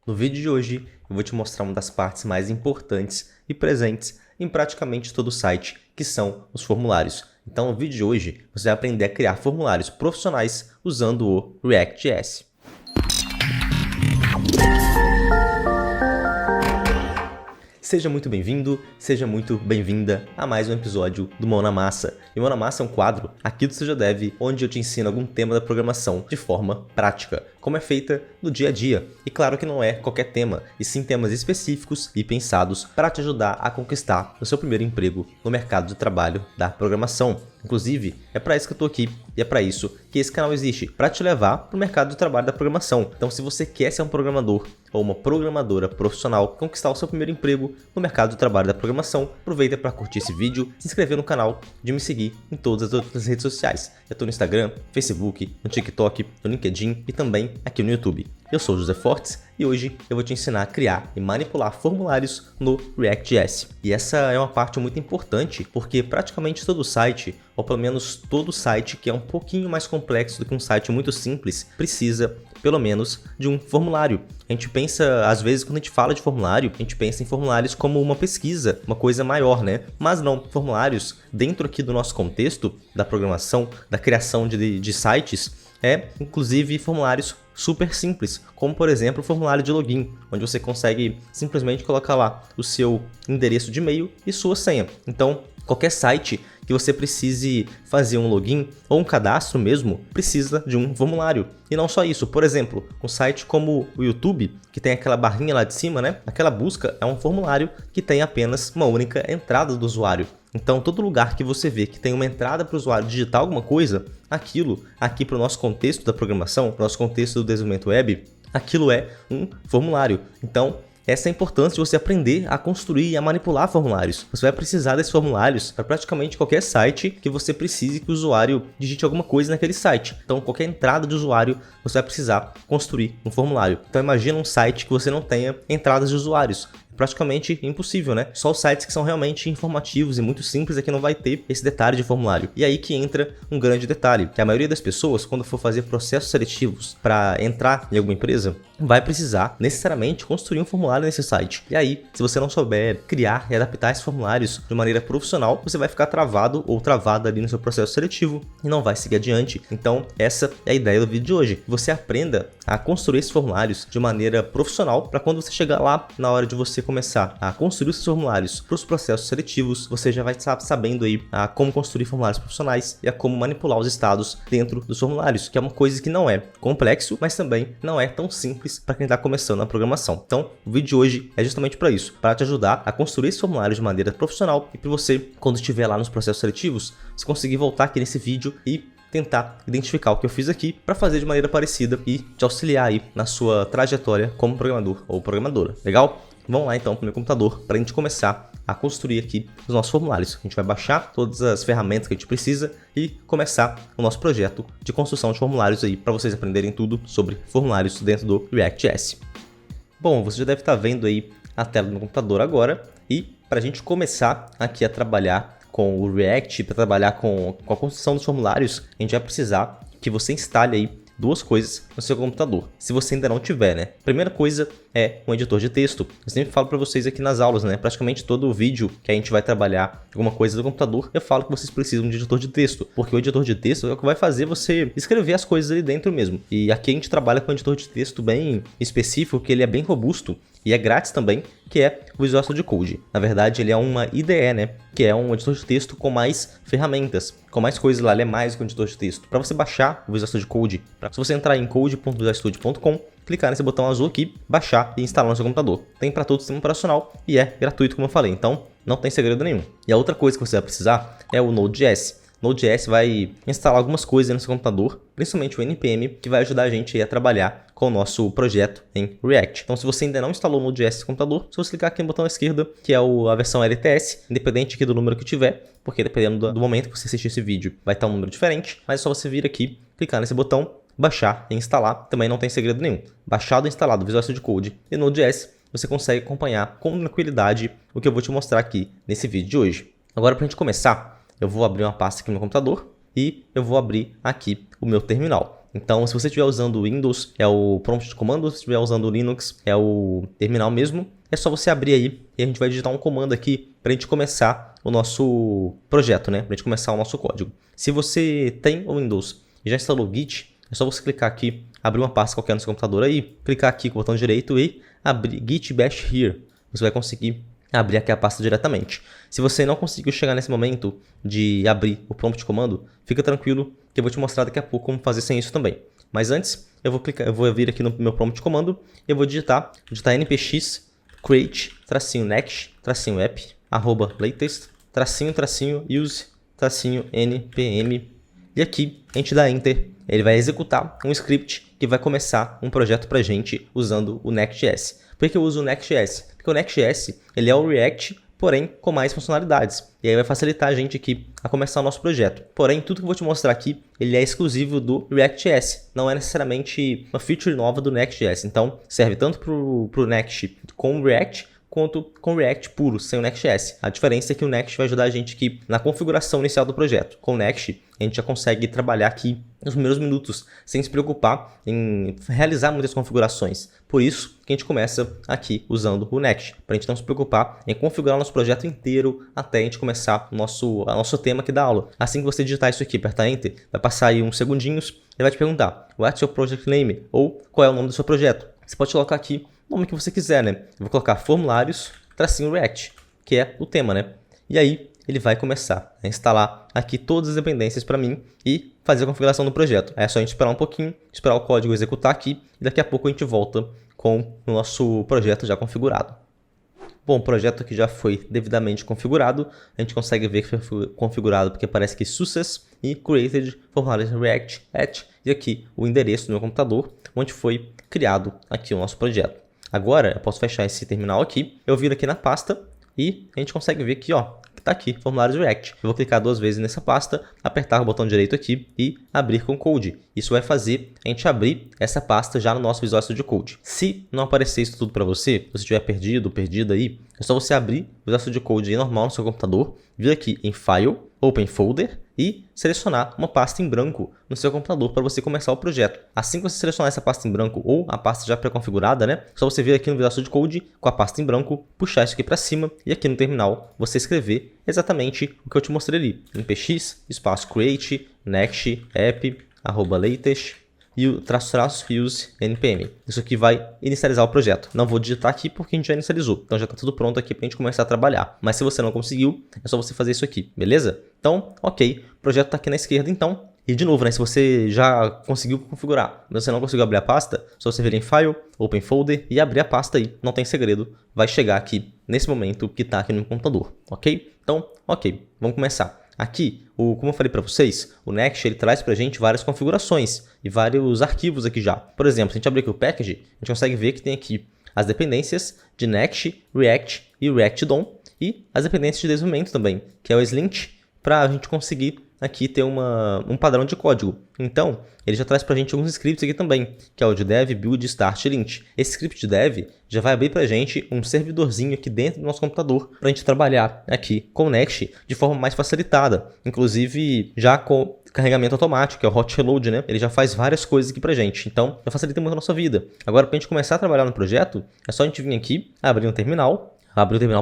No vídeo de hoje, eu vou te mostrar uma das partes mais importantes e presentes em praticamente todo o site, que são os formulários. Então, no vídeo de hoje, você vai aprender a criar formulários profissionais usando o React.js. Seja muito bem-vindo, seja muito bem-vinda a mais um episódio do Mão na Massa. E Mão na Massa é um quadro aqui do Seja Dev, onde eu te ensino algum tema da programação de forma prática, como é feita no dia a dia. E claro que não é qualquer tema, e sim temas específicos e pensados para te ajudar a conquistar o seu primeiro emprego no mercado de trabalho da programação. Inclusive, é para isso que eu estou aqui e é para isso que esse canal existe, para te levar para o mercado de trabalho da programação. Então, se você quer ser um programador ou uma programadora profissional, conquistar o seu primeiro emprego no mercado de trabalho da programação, aproveita para curtir esse vídeo, se inscrever no canal, de me seguir em todas as outras redes sociais. Eu estou no Instagram, Facebook, no TikTok, no LinkedIn e também aqui no YouTube. Eu sou o José Fortes e hoje eu vou te ensinar a criar e manipular formulários no React.js. E essa é uma parte muito importante porque praticamente todo site, ou pelo menos todo site que é um pouquinho mais complexo do que um site muito simples, precisa pelo menos de um formulário. A gente pensa, às vezes, quando a gente fala de formulário, a gente pensa em formulários como uma pesquisa, uma coisa maior, né? Mas não, formulários, dentro aqui do nosso contexto da programação, da criação de sites, inclusive formulários super simples, como por exemplo o formulário de login, onde você consegue simplesmente colocar lá o seu endereço de e-mail e sua senha. Então, qualquer site que você precise fazer um login ou um cadastro mesmo, precisa de um formulário. E não só isso, por exemplo, um site como o YouTube, que tem aquela barrinha lá de cima, né? Aquela busca é um formulário que tem apenas uma única entrada do usuário. Então, todo lugar que você vê que tem uma entrada para o usuário digitar alguma coisa, aquilo, aqui para o nosso contexto da programação, para o nosso contexto do desenvolvimento web, aquilo é um formulário. Então, essa é a importância de você aprender a construir e a manipular formulários. Você vai precisar desses formulários para praticamente qualquer site que você precise que o usuário digite alguma coisa naquele site. Então, qualquer entrada de usuário, você vai precisar construir um formulário. Então, imagina um site que você não tenha entradas de usuários. Praticamente impossível, né? Só os sites que são realmente informativos e muito simples é que não vai ter esse detalhe de formulário. E aí que entra um grande detalhe, que a maioria das pessoas, quando for fazer processos seletivos para entrar em alguma empresa, vai precisar necessariamente construir um formulário nesse site. E aí, se você não souber criar e adaptar esses formulários de maneira profissional, você vai ficar travado ou travada ali no seu processo seletivo e não vai seguir adiante. Então, essa é a ideia do vídeo de hoje. Você aprenda a construir esses formulários de maneira profissional para quando você chegar lá, na hora de você começar a construir os formulários para os processos seletivos, você já vai estar sabendo aí a como construir formulários profissionais e a como manipular os estados dentro dos formulários, que é uma coisa que não é complexo, mas também não é tão simples para quem está começando na programação. Então, o vídeo de hoje é justamente para isso, para te ajudar a construir esse formulário de maneira profissional e para você, quando estiver lá nos processos seletivos, você conseguir voltar aqui nesse vídeo e tentar identificar o que eu fiz aqui para fazer de maneira parecida e te auxiliar aí na sua trajetória como programador ou programadora. Legal? Vamos lá então para o meu computador para a gente começar a construir aqui os nossos formulários. A gente vai baixar todas as ferramentas que a gente precisa e começar o nosso projeto de construção de formulários aí para vocês aprenderem tudo sobre formulários dentro do React.js. Bom, você já deve estar vendo aí a tela do meu computador agora e para a gente começar aqui a trabalhar com o React, para trabalhar com a construção dos formulários, a gente vai precisar que você instale aí duas coisas no seu computador, se você ainda não tiver, né? Primeira coisa é um editor de texto. Eu sempre falo para vocês aqui nas aulas, né? Praticamente todo o vídeo que a gente vai trabalhar alguma coisa do computador, eu falo que vocês precisam de editor de texto, porque o editor de texto é o que vai fazer você escrever as coisas ali dentro mesmo. E aqui a gente trabalha com um editor de texto bem específico, que ele é bem robusto e é grátis também, que é o Visual Studio Code. Na verdade, ele é uma IDE, né? Que é um editor de texto com mais ferramentas, com mais coisas lá. Ele é mais que um editor de texto. Para você baixar o Visual Studio Code, se você entrar em code.visualstudio.com, clicar nesse botão azul aqui, baixar e instalar no seu computador. Tem para todo o sistema operacional e é gratuito, como eu falei. Então, não tem segredo nenhum. E a outra coisa que você vai precisar é o Node.js. Node.js vai instalar algumas coisas no seu computador, principalmente o NPM, que vai ajudar a gente a trabalhar com o nosso projeto em React. Então, se você ainda não instalou o Node.js no computador, se você clicar aqui no botão à esquerda, que é a versão LTS, independente aqui do número que tiver, porque dependendo do momento que você assistir esse vídeo, vai estar um número diferente, mas é só você vir aqui, clicar nesse botão, baixar e instalar, também não tem segredo nenhum. Baixado e instalado Visual Studio Code e Node.js, você consegue acompanhar com tranquilidade o que eu vou te mostrar aqui nesse vídeo de hoje. Agora, para a gente começar, eu vou abrir uma pasta aqui no meu computador e eu vou abrir aqui o meu terminal. Então, se você estiver usando o Windows, é o prompt de comando. Se estiver usando o Linux, é o terminal mesmo. É só você abrir aí e a gente vai digitar um comando aqui para a gente começar o nosso projeto, né? Para a gente começar o nosso código. Se você tem o Windows e já instalou o Git, é só você clicar aqui, abrir uma pasta qualquer no seu computador aí, clicar aqui com o botão direito e abrir Git Bash Here. Você vai conseguir abrir aqui a pasta diretamente. Se você não conseguiu chegar nesse momento de abrir o prompt de comando, fica tranquilo que eu vou te mostrar daqui a pouco como fazer sem isso também. Mas antes, eu vou vir aqui no meu prompt de comando e eu vou digitar npx create -next -app @latest use -npm e aqui a gente dá enter. Ele vai executar um script que vai começar um projeto pra gente usando o Next.js. Por que eu uso o Next.js? Porque o Next.js ele é o React, porém com mais funcionalidades. E aí vai facilitar a gente aqui a começar o nosso projeto. Porém, tudo que eu vou te mostrar aqui, ele é exclusivo do React.js. Não é necessariamente uma feature nova do Next.js. Então, serve tanto para o Next com o React, quanto com o React puro, sem o Next.js. A diferença é que o Next vai ajudar a gente aqui na configuração inicial do projeto. Com o Next, a gente já consegue trabalhar aqui nos primeiros minutos, sem se preocupar em realizar muitas configurações. Por isso que a gente começa aqui usando o Next, para a gente não se preocupar em configurar o nosso projeto inteiro até a gente começar o nosso tema aqui da aula. Assim que você digitar isso aqui, apertar Enter, vai passar aí uns segundinhos, ele vai te perguntar, what's your project name? Ou qual é o nome do seu projeto? Você pode colocar aqui o nome que você quiser, né? Eu vou colocar formulários, -React, que é o tema, né? E aí ele vai começar a instalar aqui todas as dependências para mim e fazer a configuração do projeto. Aí é só a gente esperar um pouquinho, esperar o código executar aqui e daqui a pouco a gente volta com o nosso projeto já configurado. Bom, o projeto aqui já foi devidamente configurado. A gente consegue ver que foi configurado porque aparece aqui Success e Created Formulários React at e aqui o endereço do meu computador, onde foi criado aqui o nosso projeto. Agora eu posso fechar esse terminal aqui, eu viro aqui na pasta e a gente consegue ver aqui, ó, que tá aqui, formulários React. Eu vou clicar 2 vezes nessa pasta, apertar o botão direito aqui e abrir com Code. Isso vai fazer a gente abrir essa pasta já no nosso Visual Studio Code. Se não aparecer isso tudo para você, se você estiver perdido ou perdida aí, é só você abrir o Visual Studio Code aí normal no seu computador, vir aqui em File, Open Folder e selecionar uma pasta em branco no seu computador para você começar o projeto. Assim que você selecionar essa pasta em branco ou a pasta já pré-configurada, né? É só você vir aqui no Visual Studio Code com a pasta em branco, puxar isso aqui para cima e aqui no terminal você escrever exatamente o que eu te mostrei ali. npx, espaço create, next, app, @latest e o use npm. Isso aqui vai inicializar o projeto. Não vou digitar aqui porque a gente já inicializou. Então já está tudo pronto aqui para a gente começar a trabalhar. Mas se você não conseguiu, é só você fazer isso aqui, beleza? Então, ok. O projeto está aqui na esquerda então. E de novo, né, se você já conseguiu configurar, mas você não conseguiu abrir a pasta, só você vir em File, Open Folder e abrir a pasta aí. Não tem segredo. Vai chegar aqui nesse momento que está aqui no meu computador, ok? Então, ok. Vamos começar. Aqui, como eu falei para vocês, o Next ele traz para a gente várias configurações e vários arquivos aqui já. Por exemplo, se a gente abrir aqui o Package, a gente consegue ver que tem aqui as dependências de Next, React e React DOM e as dependências de desenvolvimento também, que é o Slint, para a gente conseguir aqui ter um padrão de código. Então, ele já traz para a gente alguns scripts aqui também, que é o de dev, build, start e lint. Esse script de dev já vai abrir para a gente um servidorzinho aqui dentro do nosso computador para a gente trabalhar aqui com o Next de forma mais facilitada. Inclusive, já com carregamento automático, que é o hot reload, né? Ele já faz várias coisas aqui pra gente. Então, já facilita muito a nossa vida. Agora, para a gente começar a trabalhar no projeto, é só a gente vir aqui, abrir um terminal,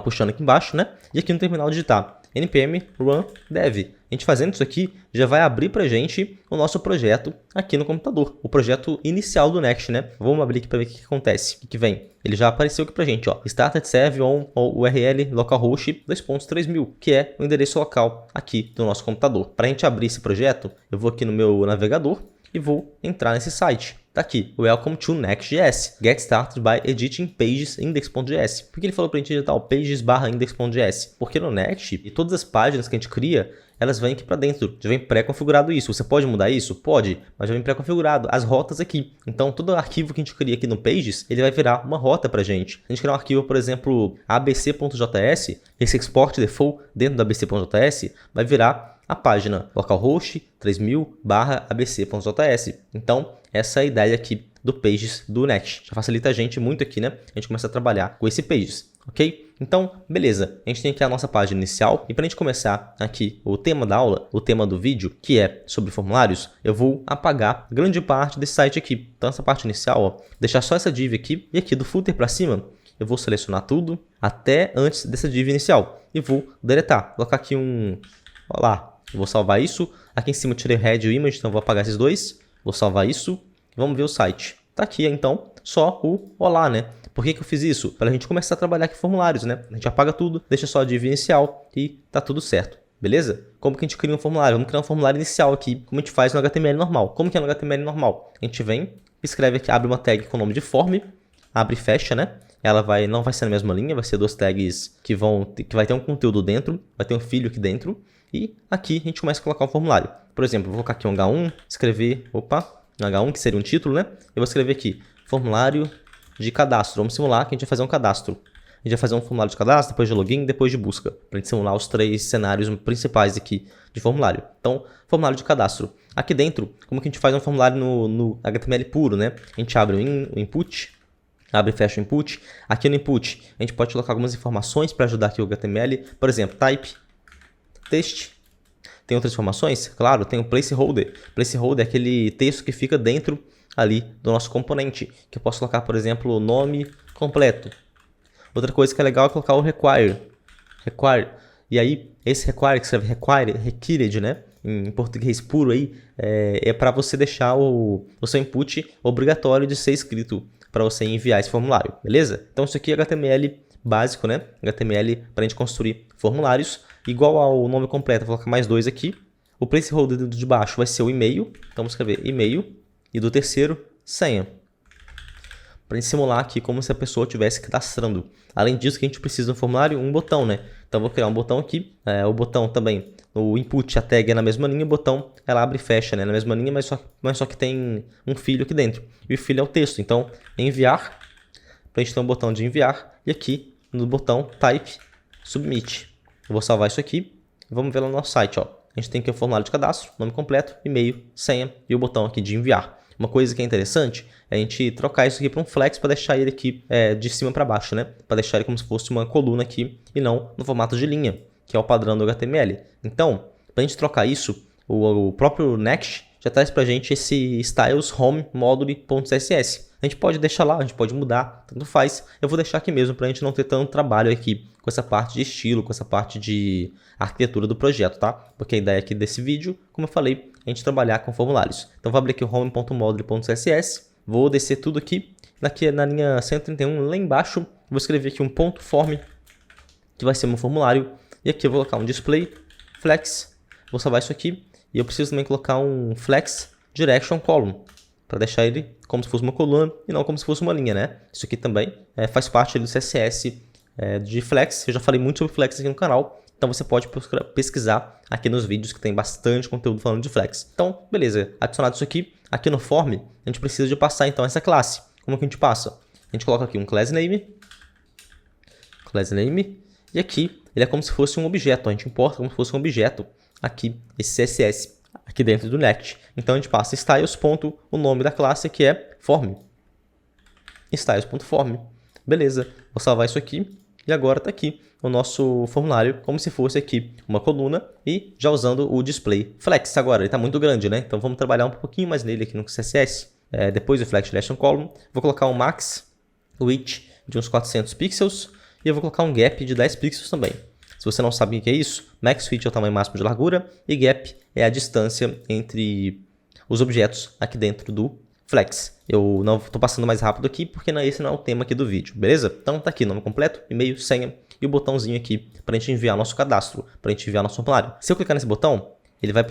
puxando aqui embaixo, né? E aqui no terminal digitar npm run dev. A gente fazendo isso aqui já vai abrir pra gente o nosso projeto aqui no computador. O projeto inicial do Next, né? Vamos abrir aqui para ver o que acontece. O que vem? Ele já apareceu aqui pra gente, ó. Started serve on URL localhost 2.3000, que é o endereço local aqui do nosso computador. Para a gente abrir esse projeto, eu vou aqui no meu navegador e vou entrar nesse site. Tá aqui, Welcome to Next.js. Get started by editing pages index.js. Por que ele falou pra gente editar o pages/index.js? Porque no Next, e todas as páginas que a gente cria, elas vêm aqui para dentro, já vem pré-configurado isso. Você pode mudar isso? Pode, mas já vem pré-configurado. As rotas aqui. Então, todo arquivo que a gente cria aqui no Pages, ele vai virar uma rota pra gente. A gente criar um arquivo, por exemplo, abc.js, esse export default dentro do abc.js vai virar a página localhost 3000/abc.js. Então, essa é a ideia aqui do Pages do Next. Já facilita a gente muito aqui, né? A gente começa a trabalhar com esse Pages. ok? Então, beleza, a gente tem aqui a nossa página inicial e para a gente começar aqui o tema da aula, o tema do vídeo, que é sobre formulários, eu vou apagar grande parte desse site aqui. Então, essa parte inicial, ó, deixar só essa div aqui e aqui do footer para cima, eu vou selecionar tudo até antes dessa div inicial e vou deletar. Vou colocar aqui ó lá, eu vou salvar isso. Aqui em cima eu tirei head e o image, então eu vou apagar esses dois. Vou salvar isso. Vamos ver o site. Tá aqui, então, só o olá, né? Por que eu fiz isso? Para a gente começar a trabalhar aqui formulários, né? A gente apaga tudo, deixa só a div inicial e tá tudo certo. Beleza? Como que a gente cria um formulário? Vamos criar um formulário inicial aqui, como a gente faz no HTML normal. Como que é no HTML normal? A gente vem, escreve aqui, abre uma tag com o nome de form, abre e fecha, né? Ela não vai ser na mesma linha, vai ser duas tags que vai ter um conteúdo dentro, vai ter um filho aqui dentro. E aqui a gente começa a colocar um formulário. Por exemplo, vou colocar aqui um H1, escrever, um H1 que seria um título, né? Eu vou escrever aqui, formulário de cadastro. Vamos simular que a gente vai fazer um cadastro. A gente vai fazer um formulário de cadastro, depois de login, depois de busca. Para a gente simular os 3 cenários principais aqui de formulário. Então, formulário de cadastro. Aqui dentro, como que a gente faz um formulário no HTML puro, né? A gente abre o input, abre e fecha o input. Aqui no input, a gente pode colocar algumas informações para ajudar aqui o HTML. Por exemplo, type, text. Tem outras informações? Claro, tem o placeholder. Placeholder é aquele texto que fica dentro ali do nosso componente, que eu posso colocar, por exemplo, o nome completo. Outra coisa que é legal é colocar o require. E aí, esse require, que escreve required, né? Em português puro aí, é para você deixar o seu input obrigatório de ser escrito para você enviar esse formulário, beleza? Então, isso aqui é HTML básico, né? HTML para a gente construir formulários. Igual ao nome completo, vou colocar mais 2 aqui. O placeholder de baixo vai ser o e-mail. Então, vamos escrever e-mail. E do terceiro, senha. Para gente simular aqui como se a pessoa estivesse cadastrando. Além disso, que a gente precisa no formulário, um botão, né? Então, vou criar um botão aqui. O botão também, o input, a tag é na mesma linha. O botão, ela abre e fecha, né? Na mesma linha, mas só que tem um filho aqui dentro. E o filho é o texto. Então, enviar. Para a gente ter um botão de enviar. E aqui, no botão type, submit. Eu vou salvar isso aqui. Vamos ver lá no nosso site, ó. A gente tem aqui o formulário de cadastro, nome completo, e-mail, senha e o botão aqui de enviar. Uma coisa que é interessante é a gente trocar isso aqui para um flex para deixar ele aqui de cima para baixo, né? Para deixar ele como se fosse uma coluna aqui e não no formato de linha, que é o padrão do HTML. Então, para a gente trocar isso, o próprio Next já traz para a gente esse styles home module.css. A gente pode deixar lá, a gente pode mudar, tanto faz. Eu vou deixar aqui mesmo para a gente não ter tanto trabalho aqui com essa parte de estilo, com essa parte de arquitetura do projeto, tá? Porque a ideia aqui desse vídeo, como eu falei, é a gente trabalhar com formulários. Então, vou abrir aqui o home.module.css, vou descer tudo aqui. Aqui na linha 131, lá embaixo, vou escrever aqui um ponto form, que vai ser meu formulário. E aqui eu vou colocar um display, flex, vou salvar isso aqui. E eu preciso também colocar um flex direction column, para deixar ele como se fosse uma coluna e não como se fosse uma linha, né? Isso aqui também faz parte do CSS de flex. Eu já falei muito sobre flex aqui no canal, então você pode pesquisar aqui nos vídeos que tem bastante conteúdo falando de flex. Então, beleza, adicionado isso aqui no form, a gente precisa de passar então essa classe. Como que a gente passa? A gente coloca aqui um class name, e aqui ele é como se fosse um objeto, a gente importa como se fosse um objeto aqui, esse CSS, aqui dentro do Next. Então, a gente passa styles. O nome da classe que é form. Styles.form. Beleza, vou salvar isso aqui. E agora está aqui o nosso formulário, como se fosse aqui uma coluna e já usando o display flex. Agora, ele está muito grande, né? Então, vamos trabalhar um pouquinho mais nele aqui no CSS. Depois do flex direction column, vou colocar um max width de uns 400 pixels e eu vou colocar um gap de 10 pixels também. Se você não sabe o que é isso, max width é o tamanho máximo de largura e gap é a distância entre os objetos aqui dentro do flex. Eu não estou passando mais rápido aqui porque esse não é o tema aqui do vídeo, beleza? Então tá aqui, nome completo, e-mail, senha e o botãozinho aqui para a gente enviar nosso cadastro, para a gente enviar nosso formulário. Se eu clicar nesse botão, ele vai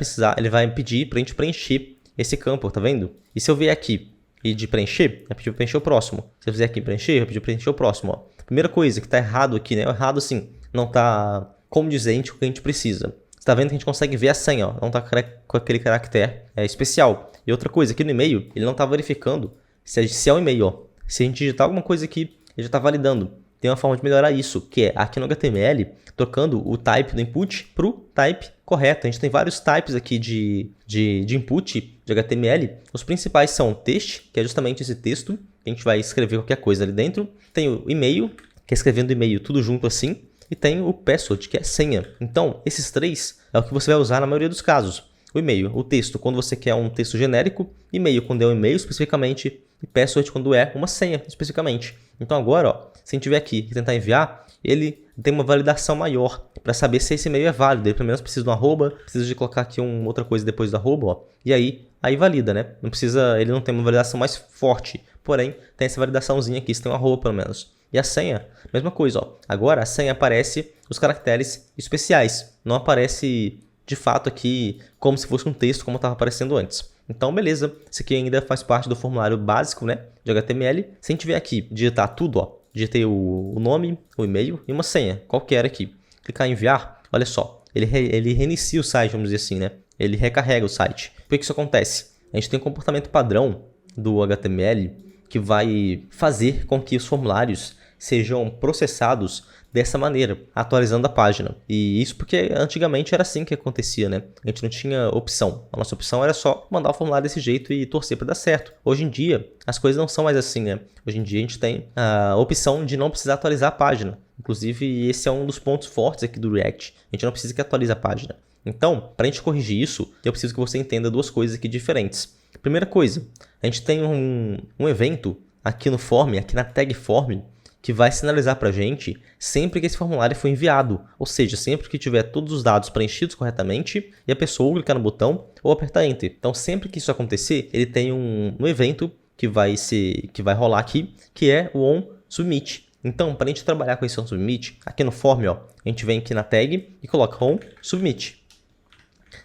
pedir para a gente preencher esse campo, tá vendo? E se eu vier aqui e de preencher, vai pedir para preencher o próximo. Se eu fizer aqui preencher, vai pedir para preencher o próximo. Ó. Primeira coisa que está errado aqui, né? Errado assim, não está condizente com o que a gente precisa. Você está vendo que a gente consegue ver a senha, ó, não está com aquele caractere especial. E outra coisa, aqui no e-mail, ele não está verificando se é um e-mail. Ó. Se a gente digitar alguma coisa aqui, ele já está validando. Tem uma forma de melhorar isso, que é aqui no HTML, trocando o type do input para o type correto. A gente tem vários types aqui de input de HTML. Os principais são o text, que é justamente esse texto, que a gente vai escrever qualquer coisa ali dentro. Tem o e-mail, que é escrevendo e-mail tudo junto assim, e tem o password, que é senha. Então, esses três é o que você vai usar na maioria dos casos. O e-mail, o texto, quando você quer um texto genérico, e-mail quando é um e-mail especificamente, e password quando é uma senha especificamente. Então agora, ó, se a gente tiver aqui e tentar enviar, ele tem uma validação maior para saber se esse e-mail é válido. Ele pelo menos precisa de um arroba, precisa de colocar aqui outra coisa depois do arroba, ó, e aí valida, né? Não precisa, ele não tem uma validação mais forte, porém tem essa validaçãozinha aqui, se tem um arroba pelo menos. E a senha, mesma coisa, ó. Agora a senha aparece os caracteres especiais, não aparece de fato aqui como se fosse um texto como estava aparecendo antes. Então, beleza, isso aqui ainda faz parte do formulário básico, né, de HTML. Se a gente vier aqui, digitar tudo, ó, digitei o nome, o e-mail e uma senha, qualquer aqui. Clicar em enviar, olha só, ele reinicia o site, vamos dizer assim, né? Ele recarrega o site. Por que isso acontece? A gente tem um comportamento padrão do HTML que vai fazer com que os formulários sejam processados dessa maneira, atualizando a página. E isso porque antigamente era assim que acontecia, né? A gente não tinha opção. A nossa opção era só mandar o formulário desse jeito e torcer para dar certo. Hoje em dia, as coisas não são mais assim, né? Hoje em dia a gente tem a opção de não precisar atualizar a página. Inclusive, esse é um dos pontos fortes aqui do React. A gente não precisa que atualize a página. Então, para a gente corrigir isso, eu preciso que você entenda duas coisas aqui diferentes. Primeira coisa, a gente tem um evento aqui no form, aqui na tag form, que vai sinalizar para a gente sempre que esse formulário for enviado. Ou seja, sempre que tiver todos os dados preenchidos corretamente e a pessoa clicar no botão ou apertar Enter. Então, sempre que isso acontecer, ele tem um evento que vai rolar aqui, que é o onSubmit. Então, para a gente trabalhar com esse onSubmit, aqui no form, ó, a gente vem aqui na tag e coloca onSubmit.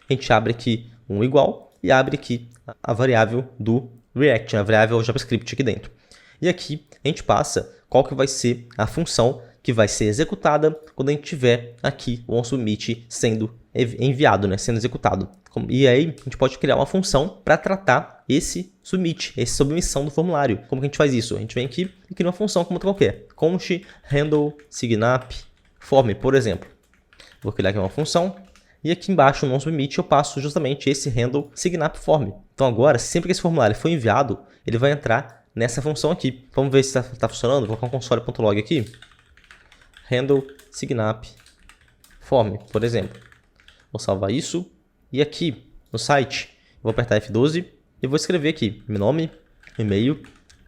A gente abre aqui um igual e abre aqui a variável do React, a variável JavaScript aqui dentro. E aqui a gente passa qual que vai ser a função que vai ser executada quando a gente tiver aqui o onSubmit sendo enviado, né, sendo executado. E aí a gente pode criar uma função para tratar esse submit, essa submissão do formulário. Como que a gente faz isso? A gente vem aqui e cria uma função como outra qualquer. Const handle signap form, por exemplo. Vou criar aqui uma função. E aqui embaixo no onSubmit eu passo justamente esse handle signap form. Então agora, sempre que esse formulário for enviado, ele vai entrar nessa função aqui. Vamos ver se está funcionando. Vou colocar um console.log aqui. Handle signap form, por exemplo. Vou salvar isso. E aqui no site, vou apertar F12 e vou escrever aqui meu nome, e-mail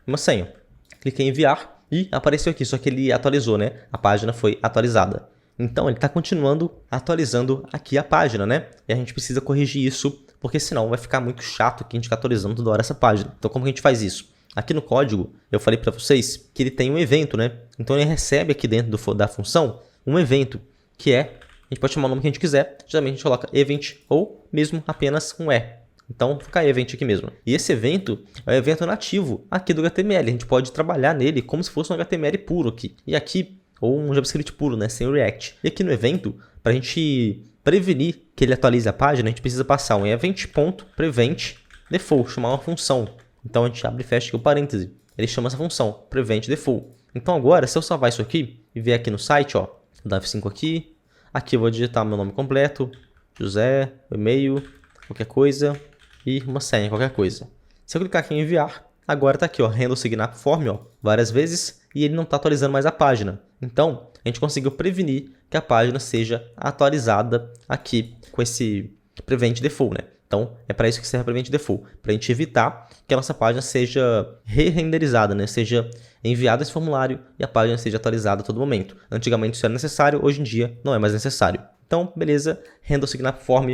e uma senha. Cliquei em enviar e apareceu aqui, só que ele atualizou, né? A página foi atualizada. Então, ele está continuando atualizando aqui a página, né? E a gente precisa corrigir isso, porque senão vai ficar muito chato que a gente ficar atualizando toda hora essa página. Então, como que a gente faz isso? Aqui no código, eu falei para vocês que ele tem um evento, né? Então, ele recebe aqui dentro da função um evento, que é, a gente pode chamar o nome que a gente quiser. Geralmente, a gente coloca event ou mesmo apenas um E. Então, vou ficar event aqui mesmo. E esse evento é o evento nativo aqui do HTML. A gente pode trabalhar nele como se fosse um HTML puro aqui. E aqui, ou um JavaScript puro, né, sem o React. E aqui no evento, para a gente prevenir que ele atualize a página, a gente precisa passar um event.prevent default, chamar uma função. Então a gente abre e fecha aqui o parêntese. Ele chama essa função, prevent default. Então agora, se eu salvar isso aqui e vier aqui no site, ó, vou dar F5 aqui. Aqui eu vou digitar meu nome completo, José, e-mail, qualquer coisa e uma senha, qualquer coisa. Se eu clicar aqui em enviar, agora está aqui, ó, handle signap form, ó, várias vezes, e ele não está atualizando mais a página. Então, a gente conseguiu prevenir que a página seja atualizada aqui com esse prevent default, né? Então, é para isso que serve o prevent default, para a gente evitar que a nossa página seja re-renderizada, né? Seja enviado esse formulário e a página seja atualizada a todo momento. Antigamente isso era necessário, hoje em dia não é mais necessário. Então, beleza, handle signap form,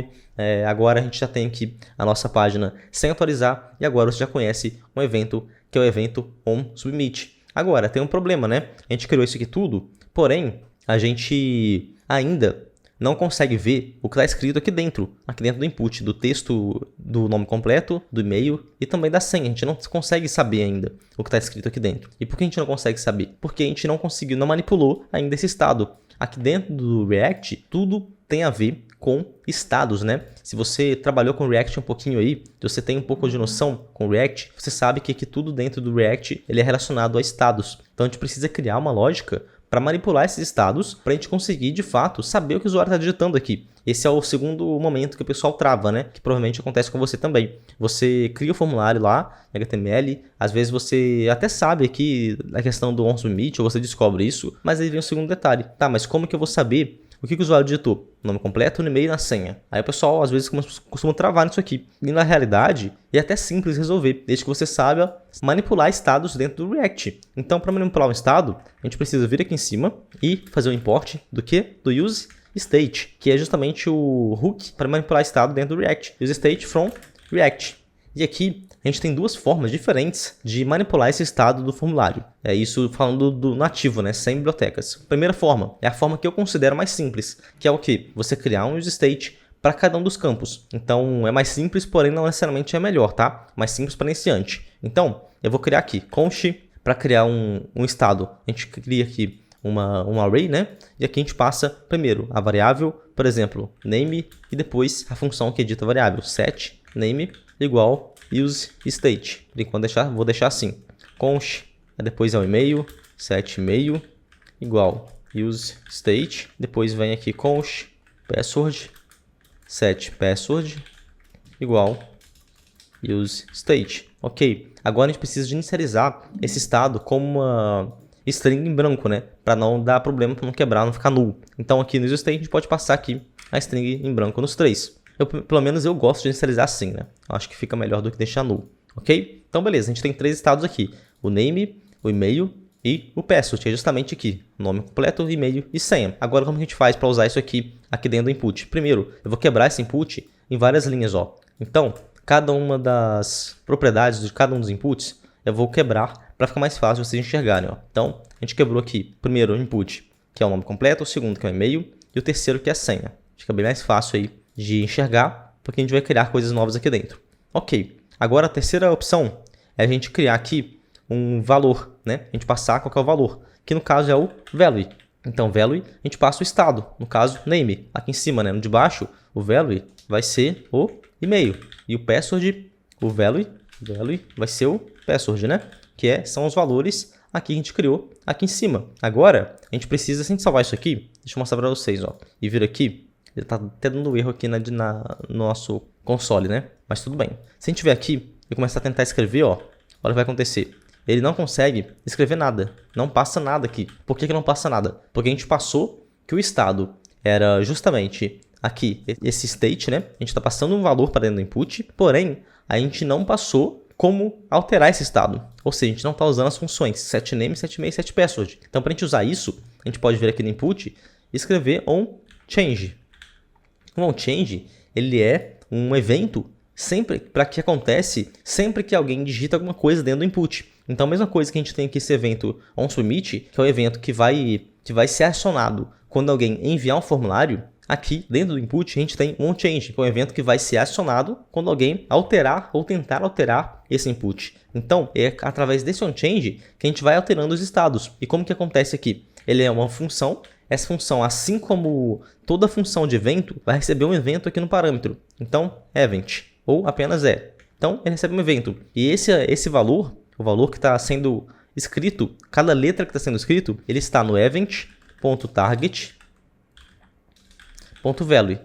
agora a gente já tem aqui a nossa página sem atualizar e agora você já conhece um evento que é o evento onSubmit. Agora, tem um problema, né? A gente criou isso aqui tudo, porém, a gente ainda não consegue ver o que está escrito aqui dentro do input, do texto, do nome completo, do e-mail e também da senha. A gente não consegue saber ainda o que está escrito aqui dentro. E por que a gente não consegue saber? Porque a gente não manipulou ainda esse estado. Aqui dentro do React, tudo tem a ver com estados, né? Se você trabalhou com React um pouquinho aí, se você tem um pouco de noção com React, você sabe que aqui tudo dentro do React ele é relacionado a estados. Então a gente precisa criar uma lógica para manipular esses estados, para a gente conseguir, de fato, saber o que o usuário está digitando aqui. Esse é o segundo momento que o pessoal trava, né? Que provavelmente acontece com você também. Você cria o formulário lá, em HTML, às vezes você até sabe aqui a questão do OnSubmit, ou você descobre isso, mas aí vem o segundo detalhe. Tá, mas como que eu vou saber o que o usuário digitou? Nome completo, no e-mail e na senha. Aí o pessoal às vezes costuma travar nisso aqui. E na realidade, é até simples resolver, desde que você saiba manipular estados dentro do React. Então, para manipular um estado, a gente precisa vir aqui em cima e fazer o import do que? Do useState, que é justamente o hook para manipular estado dentro do React. useState from React. E aqui a gente tem duas formas diferentes de manipular esse estado do formulário. É isso falando do nativo, né? Sem bibliotecas. Primeira forma é a forma que eu considero mais simples, que é o que? Você criar um useState para cada um dos campos. Então é mais simples, porém não necessariamente é melhor, tá? Mais simples para iniciante. Então eu vou criar aqui const para criar um estado. A gente cria aqui um array, né? E aqui a gente passa primeiro a variável, por exemplo, name, e depois a função que edita a variável, set name igual useState. Por enquanto vou deixar assim, const, depois é o e-mail, set e-mail igual useState, depois vem aqui const password, set password igual useState. Ok, agora a gente precisa de inicializar esse estado como uma string em branco, né? Para não dar problema, para não quebrar, não ficar null. Então aqui no useState a gente pode passar aqui a string em branco nos três. Pelo menos eu gosto de inicializar assim, né? Acho que fica melhor do que deixar null, ok? Então beleza, a gente tem três estados aqui. O name, o e-mail e o password, que é justamente aqui. Nome completo, e-mail e senha. Agora como a gente faz para usar isso aqui dentro do input? Primeiro, eu vou quebrar esse input em várias linhas, ó. Então, cada uma das propriedades de cada um dos inputs, eu vou quebrar para ficar mais fácil vocês enxergarem, ó. Então, a gente quebrou aqui, primeiro o input, que é o nome completo, o segundo que é o e-mail e o terceiro que é a senha. Fica bem mais fácil aí de enxergar, porque a gente vai criar coisas novas aqui dentro. Ok, agora a terceira opção é a gente criar aqui um valor, né? A gente passar qual que é o valor, que no caso é o value. Então, value, a gente passa o estado, no caso, name. Aqui em cima, né? No de baixo, o value vai ser o e-mail. E o password, o value vai ser o password, né? Que são os valores aqui que a gente criou aqui em cima. Agora, a gente precisa, se a gente salvar isso aqui, deixa eu mostrar para vocês, ó. E vir aqui, ele tá até dando erro aqui no nosso console, né? Mas tudo bem. Se a gente vier aqui e começar a tentar escrever, ó, olha o que vai acontecer. Ele não consegue escrever nada. Não passa nada aqui. Por que não passa nada? Porque a gente passou que o estado era justamente aqui, esse state, né? A gente está passando um valor para dentro do input, porém, a gente não passou como alterar esse estado. Ou seja, a gente não está usando as funções setName, setEmail e setPassword. Então, para a gente usar isso, a gente pode vir aqui no input e escrever onChange. O onChange, ele é um evento para que acontece sempre que alguém digita alguma coisa dentro do input. Então, a mesma coisa que a gente tem aqui esse evento onSubmit, que é o evento que vai ser acionado quando alguém enviar um formulário, aqui dentro do input a gente tem um onChange, que é um evento que vai ser acionado quando alguém alterar ou tentar alterar esse input. Então, é através desse onChange que a gente vai alterando os estados. E como que acontece aqui? Ele é uma função. Essa função, assim como toda função de evento, vai receber um evento aqui no parâmetro. Então, event, ou apenas Então, ele recebe um evento. E esse valor, o valor que está sendo escrito, cada letra que está sendo escrito, ele está no event.target.value.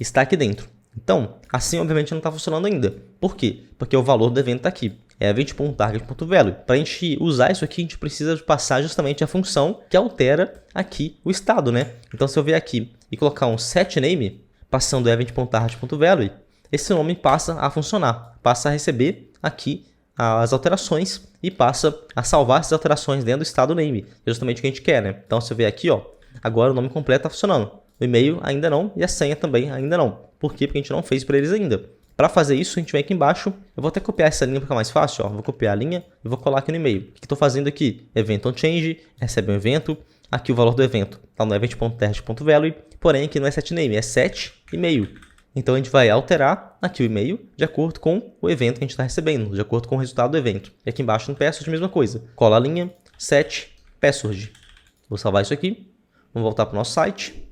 Está aqui dentro. Então, assim obviamente não está funcionando ainda. Por quê? Porque o valor do evento está aqui. É event.target.value. Para a gente usar isso aqui, a gente precisa passar justamente a função que altera aqui o estado, né? Então, se eu vier aqui e colocar um setName, passando event.target.value, esse nome passa a funcionar, passa a receber aqui as alterações e passa a salvar essas alterações dentro do estado name, que é justamente o que a gente quer, né? Então, se eu vier aqui, ó, agora o nome completo está funcionando. O e-mail ainda não e a senha também ainda não. Por quê? Porque a gente não fez para eles ainda. Para fazer isso, a gente vem aqui embaixo. Eu vou até copiar essa linha para ficar mais fácil. Ó. Vou copiar a linha e vou colar aqui no e-mail. O que estou fazendo aqui? Event onChange, recebe um evento. Aqui o valor do evento está no event.target.value. Porém, aqui não é setName, é set-e-mail. Então, a gente vai alterar aqui o e-mail de acordo com o evento que a gente está recebendo, de acordo com o resultado do evento. E aqui embaixo no password, a mesma coisa. Cola a linha, set, password. Vou salvar isso aqui. Vamos voltar para o nosso site.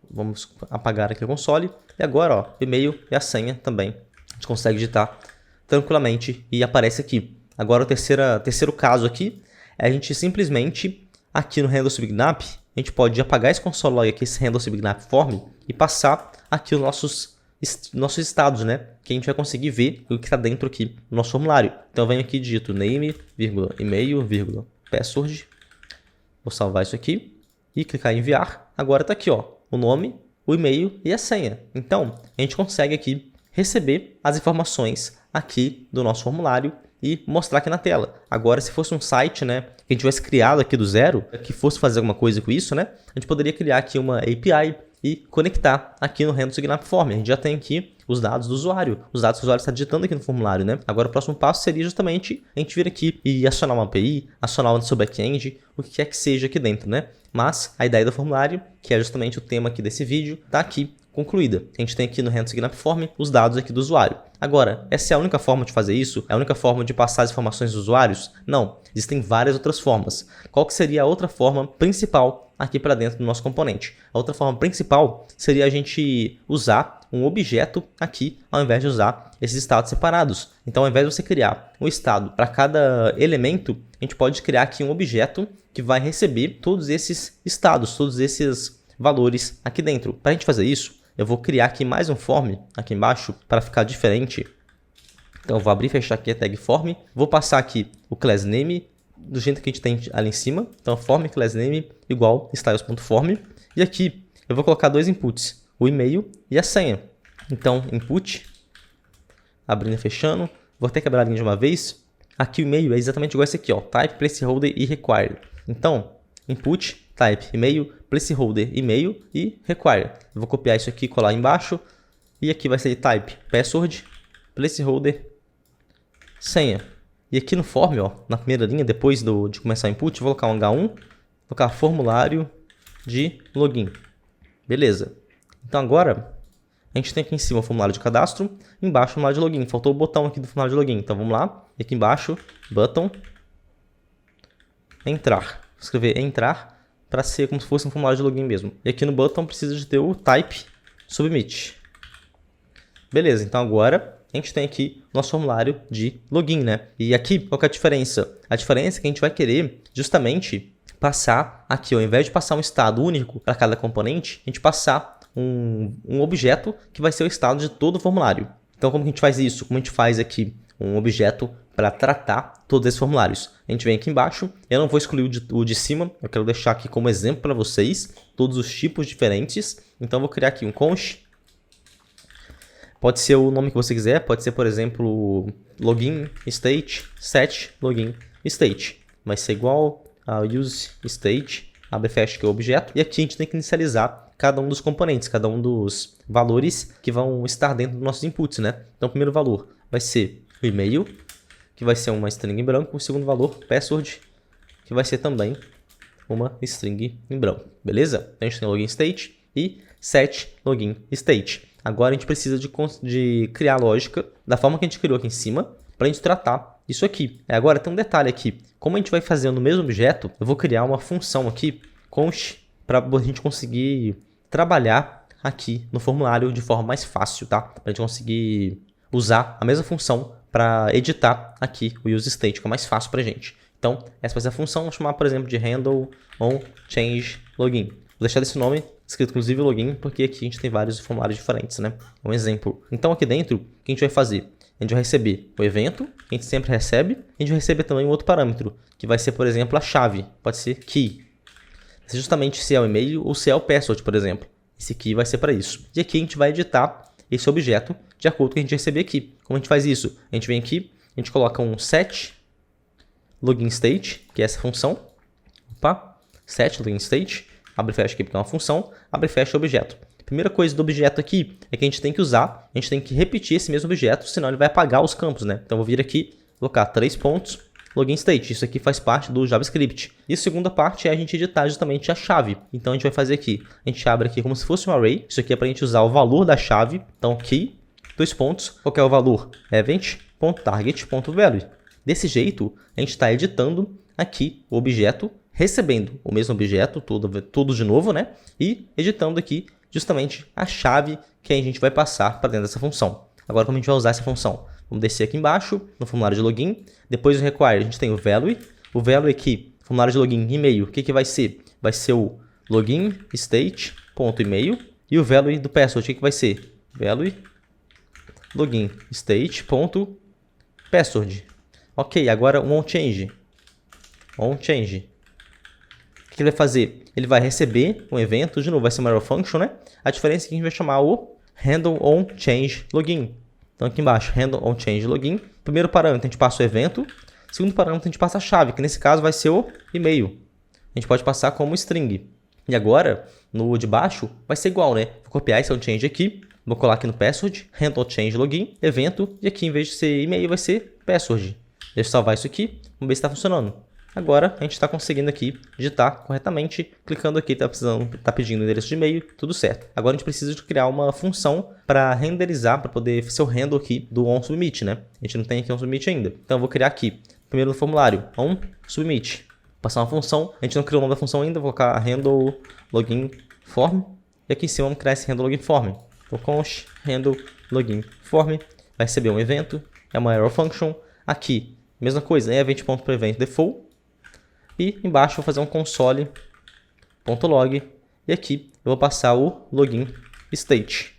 Vamos apagar aqui o console. E agora, ó, o e-mail e a senha também. A gente consegue digitar tranquilamente e aparece aqui. Agora, o terceiro caso aqui é a gente simplesmente aqui no handle subgnap, a gente pode apagar esse console log aqui, esse handle subgnap form, e passar aqui os nossos estados, né? Que a gente vai conseguir ver o que está dentro aqui do nosso formulário. Então eu venho aqui e digito name, vírgula, e-mail, vírgula, password. Vou salvar isso aqui e clicar em enviar. Agora está aqui, ó, o nome, o e-mail e a senha. Então a gente consegue aqui receber as informações aqui do nosso formulário e mostrar aqui na tela. Agora, se fosse um site, né, que a gente tivesse criado aqui do zero, que fosse fazer alguma coisa com isso, né, a gente poderia criar aqui uma API e conectar aqui no handle subgnap form. A gente já tem aqui os dados do usuário. Os dados que o usuário está digitando aqui no formulário, né? Agora o próximo passo seria justamente a gente vir aqui e acionar uma API, acionar o seu back-end, o que quer que seja aqui dentro, né? Mas a ideia do formulário, que é justamente o tema aqui desse vídeo, está aqui concluída. A gente tem aqui no handle subgnap form os dados aqui do usuário. Agora, essa é a única forma de fazer isso? É a única forma de passar as informações dos usuários? Não. Existem várias outras formas. Qual que seria a outra forma principal aqui para dentro do nosso componente? A outra forma principal seria a gente usar um objeto aqui, ao invés de usar esses estados separados. Então, ao invés de você criar um estado para cada elemento, a gente pode criar aqui um objeto que vai receber todos esses estados, todos esses valores aqui dentro. Para a gente fazer isso, eu vou criar aqui mais um form aqui embaixo para ficar diferente. Então eu vou abrir e fechar aqui a tag form. Vou passar aqui o class name do jeito que a gente tem ali em cima. Então form class name igual styles.form. E aqui eu vou colocar dois inputs, o e-mail e a senha. Então input, abrindo e fechando. Vou até quebrar a linha de uma vez. Aqui o e-mail é exatamente igual a esse aqui, ó, type, placeholder e require. Então input, type, e-mail, placeholder, e-mail e require. Eu vou copiar isso aqui e colar embaixo. E aqui vai ser type, password, placeholder, senha. E aqui no form, ó, na primeira linha, depois de começar o input, eu vou colocar um H1, vou colocar formulário de login. Beleza. Então agora, a gente tem aqui em cima o formulário de cadastro, embaixo o formulário de login. Faltou o botão aqui do formulário de login. Então vamos lá. E aqui embaixo, button, entrar. Vou escrever entrar para ser como se fosse um formulário de login mesmo. E aqui no button precisa de ter o type submit. Beleza, então agora a gente tem aqui nosso formulário de login, né? E aqui, qual que é a diferença? A diferença é que a gente vai querer justamente passar aqui, ao invés de passar um estado único para cada componente, a gente passar um objeto que vai ser o estado de todo o formulário. Então como que a gente faz isso? Como a gente faz aqui um objeto para tratar todos esses formulários? A gente vem aqui embaixo, eu não vou excluir o de cima, eu quero deixar aqui como exemplo para vocês todos os tipos diferentes. Então eu vou criar aqui um const. Pode ser o nome que você quiser, pode ser, por exemplo, login state, set login state. Vai ser igual a use state, abre e fecha, que é o objeto. E aqui a gente tem que inicializar cada um dos componentes, cada um dos valores que vão estar dentro dos nossos inputs, né? Então o primeiro valor vai ser o e-mail, que vai ser uma string em branco. O segundo valor, password, que vai ser também uma string em branco. Beleza? Então a gente tem login state e set login state. Agora a gente precisa de criar a lógica da forma que a gente criou aqui em cima para a gente tratar isso aqui. Agora tem um detalhe aqui. Como a gente vai fazer no mesmo objeto, eu vou criar uma função aqui, const, para a gente conseguir trabalhar aqui no formulário de forma mais fácil, tá? Para a gente conseguir usar a mesma função para editar aqui o use state, que é mais fácil para a gente. Então, essa vai ser a função, vou chamar, por exemplo, de handle on change login. Vou deixar desse nome escrito inclusive login, porque aqui a gente tem vários formulários diferentes, né? Um exemplo. Então aqui dentro, o que a gente vai fazer? A gente vai receber o evento, que a gente sempre recebe. A gente vai receber também um outro parâmetro, que vai ser, por exemplo, a chave. Pode ser key. Vai ser justamente se é o e-mail ou se é o password, por exemplo. Esse key vai ser para isso. E aqui a gente vai editar esse objeto de acordo com o que a gente receber aqui. Como a gente faz isso? A gente vem aqui, a gente coloca um set login state, que é essa função. Opa, set login state. Abre e fecha aqui porque é uma função, abre e fecha o objeto. A primeira coisa do objeto aqui é que a gente tem que usar, a gente tem que repetir esse mesmo objeto, senão ele vai apagar os campos, né? Então eu vou vir aqui, colocar 3 pontos, login state. Isso aqui faz parte do JavaScript. E a segunda parte é a gente editar justamente a chave. Então a gente vai fazer aqui, a gente abre aqui como se fosse um array. Isso aqui é para a gente usar o valor da chave. Então key, 2 pontos, qual que é o valor? Event.target.value. Desse jeito, a gente está editando aqui o objeto, recebendo o mesmo objeto, tudo de novo, né? E editando aqui justamente a chave que a gente vai passar para dentro dessa função. Agora, como a gente vai usar essa função? Vamos descer aqui embaixo, no formulário de login. Depois do require, a gente tem o value. O value aqui formulário de login e-mail, o que vai ser? Vai ser o login state.email e o value do password, o que vai ser? Value login state.password. Ok, agora um onChange. OnChange. O que ele vai fazer? Ele vai receber um evento, de novo, vai ser uma error function, né? A diferença é que a gente vai chamar o handle onChange login. Então aqui embaixo, handle onChange login. Primeiro parâmetro a gente passa o evento. Segundo parâmetro a gente passa a chave, que nesse caso vai ser o e-mail. A gente pode passar como string. E agora, no de baixo, vai ser igual, né? Vou copiar esse onChange aqui. Vou colar aqui no password, handle onChange login, evento. E aqui, em vez de ser e-mail, vai ser password. Deixa eu salvar isso aqui. Vamos ver se está funcionando. Agora a gente está conseguindo aqui digitar corretamente, clicando aqui, tá pedindo o endereço de e-mail, tudo certo. Agora a gente precisa de criar uma função para renderizar, para poder ser o handle aqui do onSubmit, né? A gente não tem aqui onSubmit ainda. Então eu vou criar aqui, primeiro no formulário, onSubmit. Passar uma função, a gente não criou o nome da função ainda, vou colocar handle login form. E aqui em cima vamos criar esse handle login form. Então const handle login form, vai receber um evento, é uma error function. Aqui, mesma coisa, é event.prevent default. E embaixo eu vou fazer um console.log e aqui eu vou passar o login state,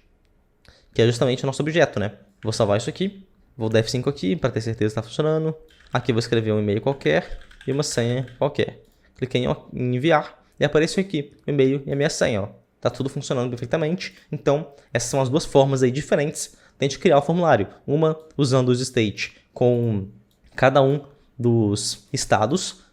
que é justamente o nosso objeto, né? Vou salvar isso aqui, vou dar F5 aqui para ter certeza que está funcionando. Aqui eu vou escrever um e-mail qualquer e uma senha qualquer. Cliquei em enviar e apareceu aqui o e-mail e a minha senha, ó. Tá tudo funcionando perfeitamente. Então, essas são as duas formas aí diferentes de a gente criar o formulário. Uma usando os state com cada um dos estados,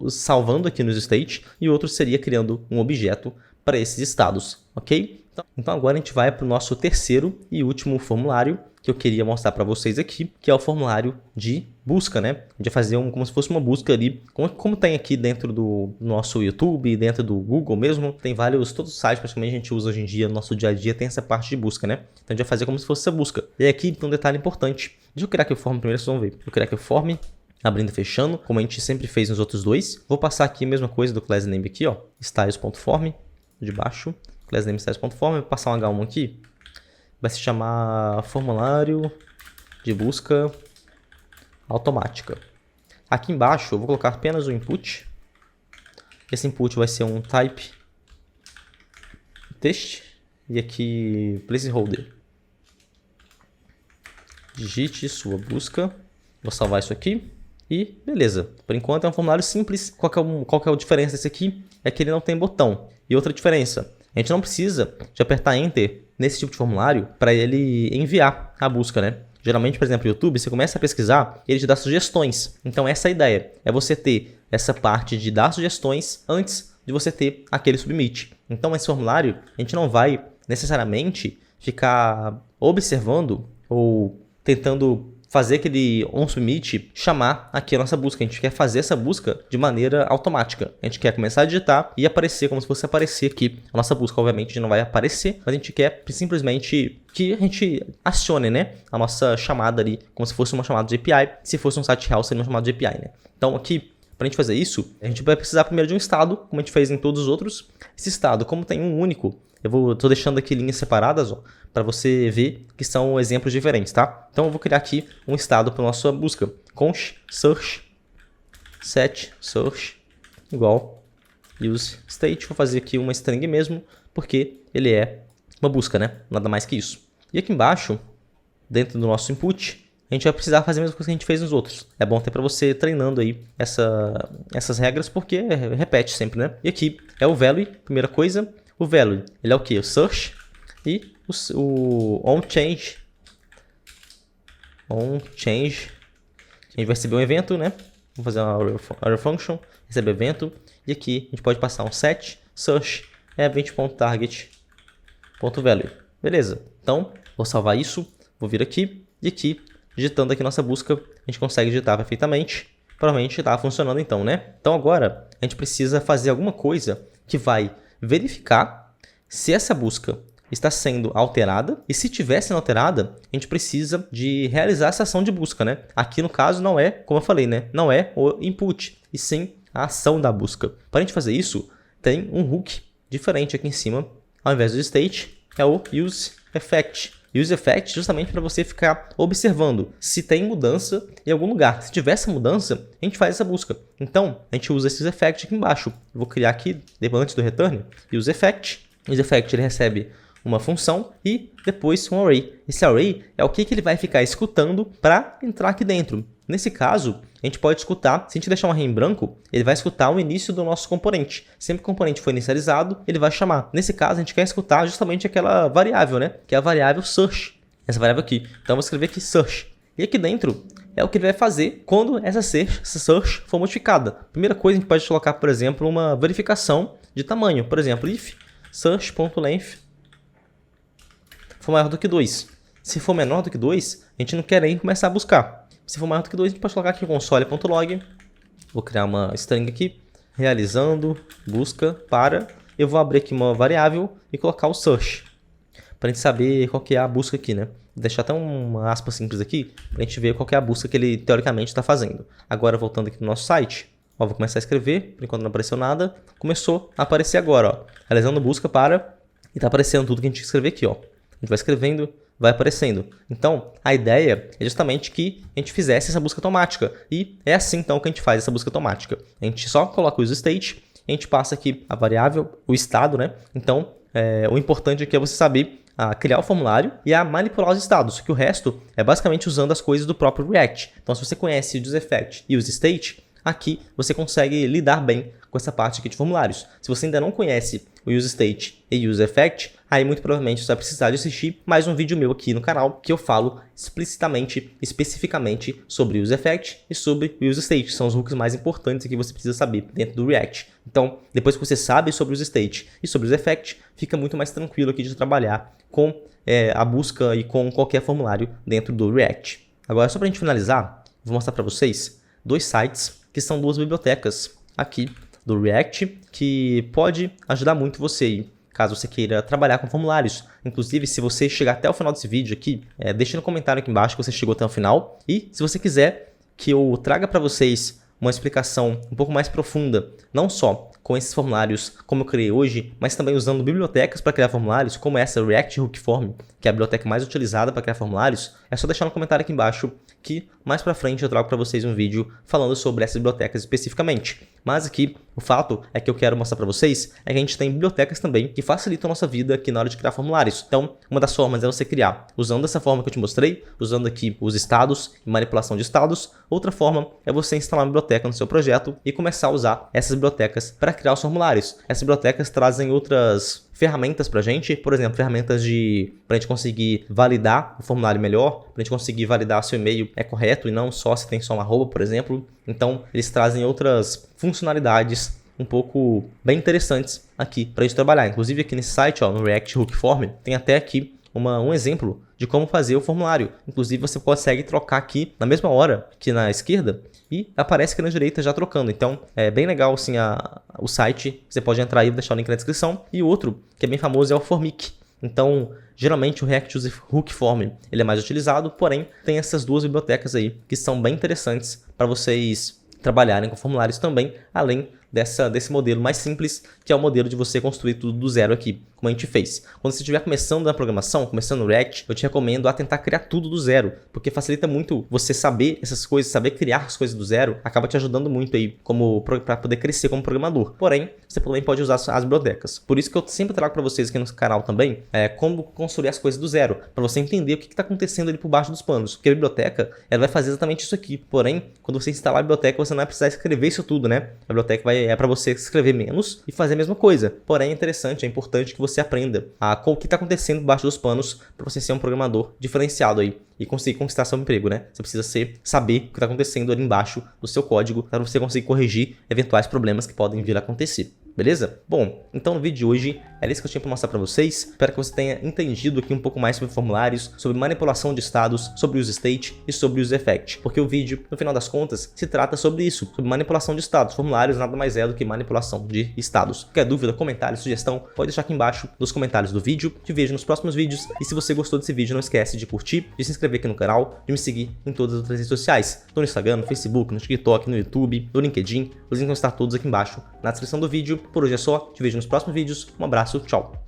salvando aqui nos state, e o outro seria criando um objeto para esses estados, ok? Então agora a gente vai para o nosso terceiro e último formulário que eu queria mostrar para vocês aqui, que é o formulário de busca, né? A gente vai fazer como se fosse uma busca ali, como tem aqui dentro do nosso YouTube, dentro do Google mesmo, tem todos os sites praticamente a gente usa hoje em dia, no nosso dia a dia tem essa parte de busca, né? Então a gente vai fazer como se fosse essa busca. E aqui tem um detalhe importante. Deixa eu criar aqui o form primeiro, vocês vão ver. Vou criar aqui o form, abrindo e fechando, como a gente sempre fez nos outros dois. Vou passar aqui a mesma coisa do class name aqui, ó, styles.form, de baixo, class name styles.form, vou passar um H1 aqui, vai se chamar formulário de busca automática. Aqui embaixo eu vou colocar apenas o input. Esse input vai ser um type text e aqui placeholder. Digite sua busca. Vou salvar isso aqui e beleza. Por enquanto é um formulário simples. Qual que é a diferença desse aqui? É que ele não tem botão. E outra diferença, a gente não precisa de apertar Enter nesse tipo de formulário para ele enviar a busca, né? Geralmente, por exemplo, no YouTube, você começa a pesquisar e ele te dá sugestões. Então essa é a ideia, é você ter essa parte de dar sugestões antes de você ter aquele submit. Então esse formulário, a gente não vai necessariamente ficar observando ou tentando fazer aquele onSubmit chamar aqui a nossa busca. A gente quer fazer essa busca de maneira automática. A gente quer começar a digitar e aparecer como se fosse aparecer aqui a nossa busca. Obviamente não vai aparecer, mas a gente quer simplesmente que a gente acione, né, a nossa chamada ali, como se fosse uma chamada de API. Se fosse um site real, seria uma chamada de API, né? Então aqui, para a gente fazer isso, a gente vai precisar primeiro de um estado, como a gente fez em todos os outros. Esse estado, como tem um único, estou deixando aqui linhas separadas, ó, para você ver que são exemplos diferentes, tá? Então eu vou criar aqui um estado para nossa busca. Const search set search igual use state. Vou fazer aqui uma string mesmo, porque ele é uma busca, né? Nada mais que isso. E aqui embaixo, dentro do nosso input, a gente vai precisar fazer a mesma coisa que a gente fez nos outros. É bom ter para você treinando aí essas regras, porque repete sempre, né? E aqui é o value, primeira coisa. O value, ele é o que? O search e o onChange. OnChange. A gente vai receber um evento, né? Vamos fazer uma arrow function, receber evento. E aqui a gente pode passar um set search event.target.value. Beleza. Então, vou salvar isso. Vou vir aqui e aqui, digitando aqui nossa busca, a gente consegue digitar perfeitamente. Provavelmente está funcionando então, né? Então agora a gente precisa fazer alguma coisa que vai verificar se essa busca está sendo alterada, e se estiver sendo alterada, a gente precisa de realizar essa ação de busca, né? Aqui no caso não é, como eu falei, né? Não é o input, e sim a ação da busca. Para a gente fazer isso, tem um hook diferente aqui em cima, ao invés do state, é o use effect. useEffect justamente para você ficar observando se tem mudança em algum lugar. Se tiver essa mudança, a gente faz essa busca. Então, a gente usa esse useEffect aqui embaixo. Eu vou criar aqui, antes do return, useEffect. O useEffect ele recebe uma função e depois um array. Esse array é o que ele vai ficar escutando para entrar aqui dentro. Nesse caso, a gente pode escutar, se a gente deixar um array em branco, ele vai escutar o início do nosso componente. Sempre que o componente for inicializado, ele vai chamar. Nesse caso, a gente quer escutar justamente aquela variável, né? Que é a variável search. Essa variável aqui. Então, eu vou escrever aqui search. E aqui dentro é o que ele vai fazer quando essa search for modificada. Primeira coisa, a gente pode colocar, por exemplo, uma verificação de tamanho. Por exemplo, if search.length for maior do que 2. Se for menor do que 2, a gente não quer nem começar a buscar. Se for maior do que 2, a gente pode colocar aqui console.log. Vou criar uma string aqui, realizando busca para. Eu vou abrir aqui uma variável e colocar o search, para a gente saber qual que é a busca aqui, né? Vou deixar até uma aspa simples aqui, para a gente ver qual que é a busca que ele teoricamente está fazendo. Agora, voltando aqui no nosso site, ó, vou começar a escrever, por enquanto não apareceu nada. Começou a aparecer agora, ó, realizando busca para, e está aparecendo tudo que a gente escrever aqui, ó. A gente vai escrevendo, vai aparecendo. Então, a ideia é justamente que a gente fizesse essa busca automática. E é assim, então, que a gente faz essa busca automática. A gente só coloca o useState, a gente passa aqui a variável, o estado, né? Então, o importante aqui é você saber criar o formulário e a manipular os estados, que o resto é basicamente usando as coisas do próprio React. Então, se você conhece o useEffect e o useState, aqui você consegue lidar bem com essa parte aqui de formulários. Se você ainda não conhece o useState e o useEffect, aí muito provavelmente você vai precisar de assistir mais um vídeo meu aqui no canal, que eu falo explicitamente, especificamente sobre o useEffect e sobre o useState. São os hooks mais importantes que você precisa saber dentro do React. Então, depois que você sabe sobre o useState e sobre o useEffect, fica muito mais tranquilo aqui de trabalhar com a busca e com qualquer formulário dentro do React. Agora, só para a gente finalizar, vou mostrar para vocês dois sites que são duas bibliotecas aqui do React, que pode ajudar muito você, caso você queira trabalhar com formulários. Inclusive, se você chegar até o final desse vídeo aqui, deixa no comentário aqui embaixo que você chegou até o final. E se você quiser que eu traga para vocês uma explicação um pouco mais profunda, não só com esses formulários como eu criei hoje, mas também usando bibliotecas para criar formulários, como essa React Hook Form, que é a biblioteca mais utilizada para criar formulários, é só deixar no comentário aqui embaixo que mais para frente eu trago para vocês um vídeo falando sobre essas bibliotecas especificamente. Mas aqui, o fato é que eu quero mostrar para vocês é que a gente tem bibliotecas também que facilitam a nossa vida aqui na hora de criar formulários. Então, uma das formas é você criar usando essa forma que eu te mostrei, usando aqui os estados e manipulação de estados. Outra forma é você instalar uma biblioteca no seu projeto e começar a usar essas bibliotecas para criar os formulários. Essas bibliotecas trazem outras ferramentas pra gente, por exemplo, ferramentas pra gente conseguir validar o formulário melhor, pra gente conseguir validar se o e-mail é correto e não só se tem só um arroba, por exemplo. Então, eles trazem outras funcionalidades um pouco bem interessantes aqui pra gente trabalhar. Inclusive aqui nesse site, ó, no React Hook Form, tem até aqui um exemplo de como fazer o formulário. Inclusive você consegue trocar aqui na mesma hora que na esquerda e aparece aqui na direita já trocando. Então é bem legal assim o site, você pode entrar aí, vou deixar o link na descrição. E outro que é bem famoso é o Formic. Então geralmente o React Hook Form ele é mais utilizado, porém tem essas duas bibliotecas aí que são bem interessantes para vocês trabalharem com formulários também, além desse modelo mais simples, que é o modelo de você construir tudo do zero aqui, como a gente fez. Quando você estiver começando na programação, começando no React, eu te recomendo a tentar criar tudo do zero, porque facilita muito você saber essas coisas, saber criar as coisas do zero, acaba te ajudando muito aí para poder crescer como programador. Porém, você também pode usar as bibliotecas. Por isso que eu sempre trago para vocês aqui no canal também como construir as coisas do zero, para você entender o que está acontecendo ali por baixo dos panos. Porque a biblioteca ela vai fazer exatamente isso aqui. Porém, quando você instalar a biblioteca, você não vai precisar escrever isso tudo, né? A biblioteca é para você escrever menos e fazer a mesma coisa. Porém, é interessante, é importante que você aprenda com o que está acontecendo por baixo dos panos para você ser um programador diferenciado aí e conseguir conquistar seu emprego, né? Você precisa saber o que está acontecendo ali embaixo do seu código para você conseguir corrigir eventuais problemas que podem vir a acontecer. Beleza? Bom, então no vídeo de hoje era isso que eu tinha para mostrar para vocês. Espero que você tenha entendido aqui um pouco mais sobre formulários, sobre manipulação de estados, sobre o useState e sobre o useEffect. Porque o vídeo, no final das contas, se trata sobre isso, sobre manipulação de estados. Formulários nada mais é do que manipulação de estados. Qualquer dúvida, comentário, sugestão, pode deixar aqui embaixo nos comentários do vídeo. Te vejo nos próximos vídeos. E se você gostou desse vídeo, não esquece de curtir, de se inscrever aqui no canal, de me seguir em todas as outras redes sociais. Estou no Instagram, no Facebook, no TikTok, no YouTube, no LinkedIn. Os links vão estar todos aqui embaixo na descrição do vídeo. Por hoje é só, te vejo nos próximos vídeos, um abraço, tchau!